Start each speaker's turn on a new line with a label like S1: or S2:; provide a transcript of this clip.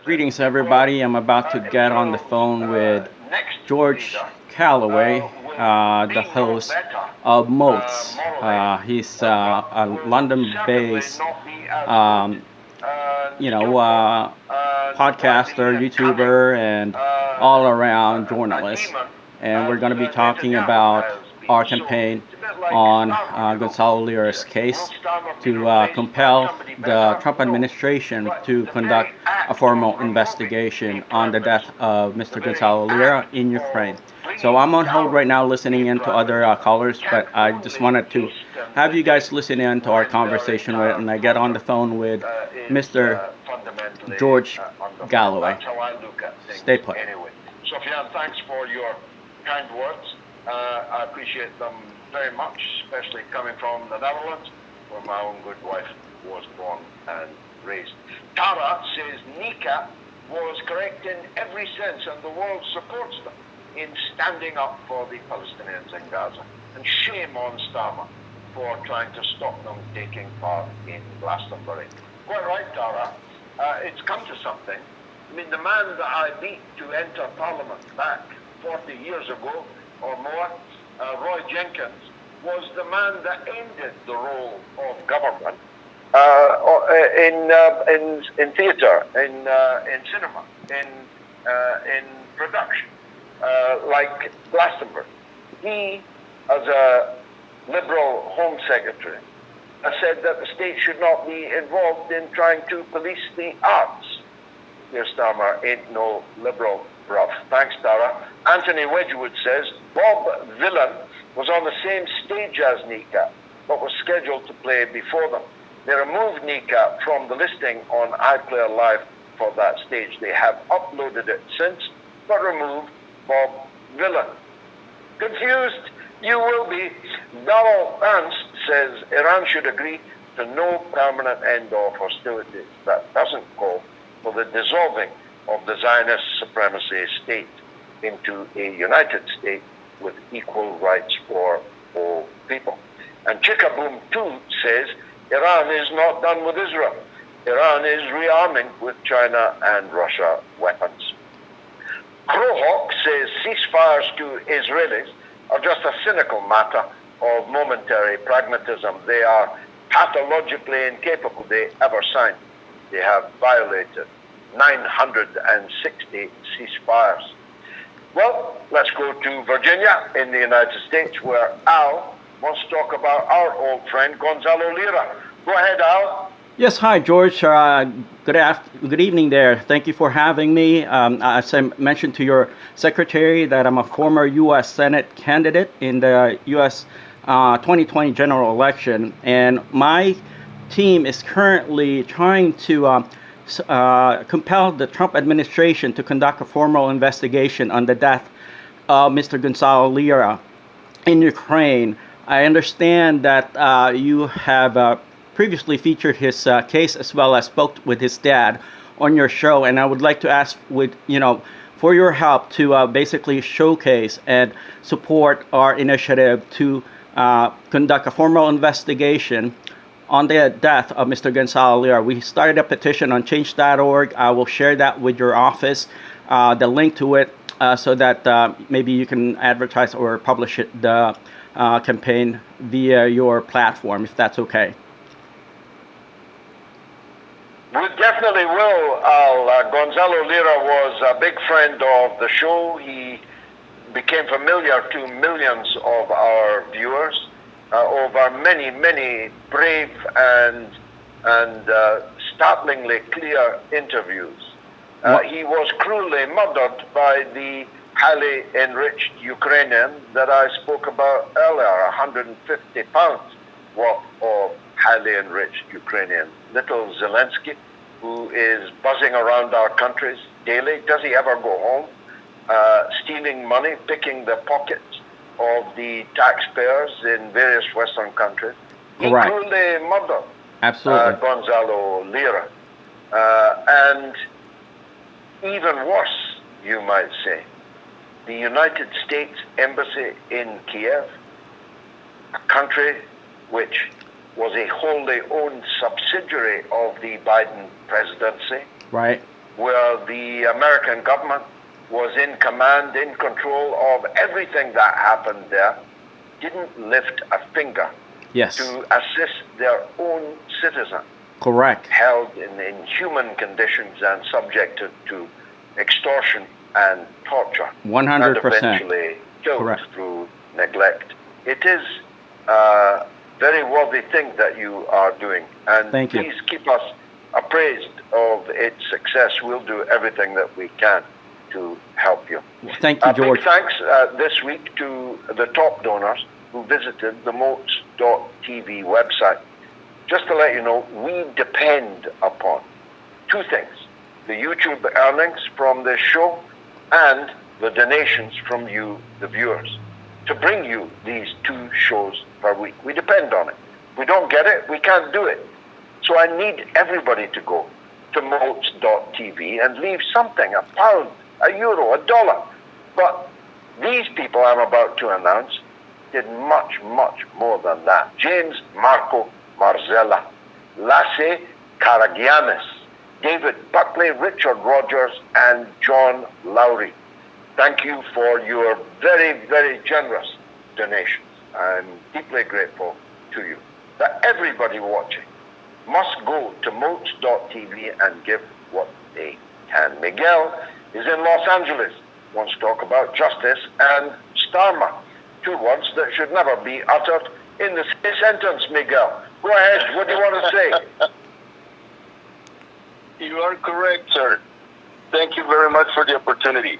S1: Greetings, everybody. I'm about to get on the phone with George Galloway, the host of Moats. He's a London-based, um, podcaster, YouTuber, and all-around journalist. And we're going to be talking about our campaign on Gonzalo Lira's case to compel the Trump administration to conduct a formal investigation on the death of Mr. Gonzalo Lira in Ukraine. So I'm on hold right now listening in to other callers, but I just wanted to have you guys listen in to our conversation with, and I get on the phone with Mr. George Galloway. Stay put.
S2: Sofiane, thanks for your kind words. I appreciate them very much, especially coming from the Netherlands, where my own good wife was born and raised. Tara says Nika was correct in every sense, and the world supports them in standing up for the Palestinians in Gaza. And shame on Starmer for trying to stop them taking part in Glastonbury. Quite right, Tara. It's come to something. I mean, the man that I beat to enter Parliament back 40 years ago or more, Roy Jenkins, was the man that ended the role of government in theatre, in cinema, in production, like Glastonbury. He, as a Liberal Home Secretary, said that the state should not be involved in trying to police the arts. Dear Starmer ain't no Liberal bruv. Thanks, Tara. Anthony Wedgwood says Bob Villan was on the same stage as Nika, but was scheduled to play before them. They removed Nika from the listing on iPlayer Live for that stage. They have uploaded it since, but removed Bob Villan. Confused? You will be. Donald Ernst says Iran should agree to no permanent end of hostilities. That doesn't call for the dissolving of the Zionist supremacy state into a united state with equal rights for all people. And Chickaboom 2 says Iran is not done with Israel. Iran is rearming with China and Russia weapons. Crowhawk says ceasefires to Israelis are just a cynical matter of momentary pragmatism. They are pathologically incapable. They ever signed. They have violated 960 ceasefires. Well, let's go to Virginia in the United States, where Al wants to talk about our old friend Gonzalo Lira. Go ahead, Al.
S1: Yes, hi, George. Good evening there. Thank you for having me. As I mentioned to your secretary that I'm a former U.S. Senate candidate in the U.S. 2020 general election, and my team is currently trying to compel the Trump administration to conduct a formal investigation on the death of Mr. Gonzalo Lira in Ukraine. I understand that you have previously featured his case as well as spoke with his dad on your show, and I would like to ask for your help to basically showcase and support our initiative to conduct a formal investigation on the death of Mr. Gonzalo Lira. We started a petition on change.org. I will share that with your office, the link to it, so that maybe you can advertise or publish the campaign via your platform, if that's okay.
S2: We definitely will, Al. Gonzalo Lira was a big friend of the show. He became familiar to millions of our viewers over many, many brave and startlingly clear interviews. He was cruelly murdered by the highly enriched Ukrainian that I spoke about earlier, 150 pounds worth of highly enriched Ukrainian. Little Zelensky, who is buzzing around our countries daily. Does he ever go home? Stealing money, picking the pockets of the taxpayers in various Western countries. He cruelly murdered Gonzalo Lira. And even worse, you might say, the United States Embassy in Kiev, a country which was a wholly owned subsidiary of the Biden presidency,
S1: right,
S2: where the American government was in command, in control of everything that happened there, didn't lift a finger
S1: Yes.
S2: to assist their own citizens
S1: Correct.
S2: held in inhuman conditions and subjected to extortion and torture.
S1: 100%.
S2: And eventually killed
S1: Correct.
S2: through neglect. It is a very worthy thing that you are doing. And
S1: Thank you.
S2: please keep us appraised of its success. We'll do everything that we can to help you.
S1: Thank you, George.
S2: Big thanks this week to the top donors who visited the moats.tv website. Just to let you know, we depend upon two things: the YouTube earnings from this show and the donations from you, the viewers, to bring you these two shows per week. We depend on it. If we don't get it, we can't do it. So I need everybody to go to moats.tv and leave something, £1, €1, $1. But these people I'm about to announce did much, much more than that. James Marco Marzella, Lasse Karagianis, David Buckley, Richard Rogers, and John Lowry. Thank you for your very, very generous donations. I'm deeply grateful to you. That everybody watching must go to moats.tv and give what they can. Miguel is in Los Angeles, wants to talk about justice and Starmer, two words that should never be uttered in the same sentence. Miguel, go ahead. What do you want to say?
S3: You are correct, sir. Thank you very much for the opportunity.